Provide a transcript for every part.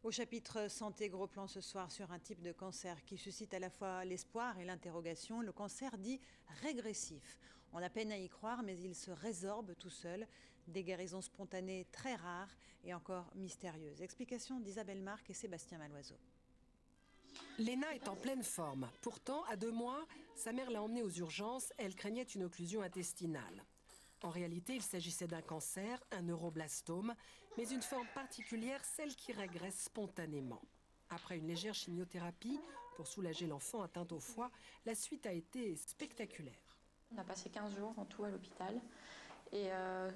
Au chapitre santé, gros plan ce soir sur un type de cancer qui suscite à la fois l'espoir et l'interrogation, le cancer dit régressif. On a peine à y croire, mais il se résorbe tout seul. Des guérisons spontanées très rares et encore mystérieuses. Explication d'Isabelle Marc et Sébastien Maloiseau. Léna est en pleine forme. Pourtant, à 2 mois, sa mère l'a emmenée aux urgences. Elle craignait une occlusion intestinale. En réalité, il s'agissait d'un cancer, un neuroblastome, mais une forme particulière, celle qui régresse spontanément. Après une légère chimiothérapie pour soulager l'enfant atteint au foie, la suite a été spectaculaire. On a passé 15 jours en tout à l'hôpital et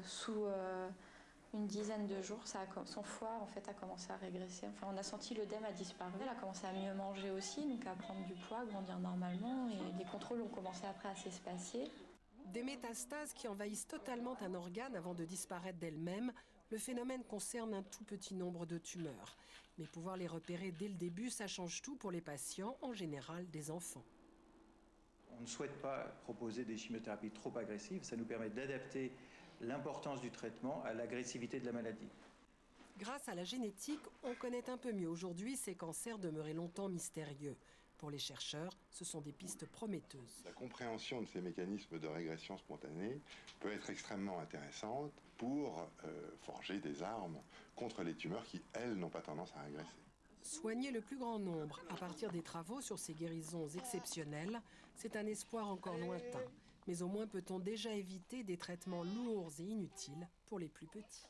sous une dizaine de jours, son foie en fait, a commencé à régresser. Enfin, on a senti l'œdème a disparu. Elle a commencé à mieux manger aussi, donc à prendre du poids, grandir normalement et les contrôles ont commencé après à s'espacer. Des métastases qui envahissent totalement un organe avant de disparaître d'elles-mêmes. Le phénomène concerne un tout petit nombre de tumeurs. Mais pouvoir les repérer dès le début, ça change tout pour les patients, en général des enfants. On ne souhaite pas proposer des chimiothérapies trop agressives. Ça nous permet d'adapter l'importance du traitement à l'agressivité de la maladie. Grâce à la génétique, on connaît un peu mieux aujourd'hui ces cancers demeurés longtemps mystérieux. Pour les chercheurs, ce sont des pistes prometteuses. La compréhension de ces mécanismes de régression spontanée peut être extrêmement intéressante pour forger des armes contre les tumeurs qui, elles, n'ont pas tendance à régresser. Soigner le plus grand nombre à partir des travaux sur ces guérisons exceptionnelles, c'est un espoir encore lointain. Mais au moins peut-on déjà éviter des traitements lourds et inutiles pour les plus petits.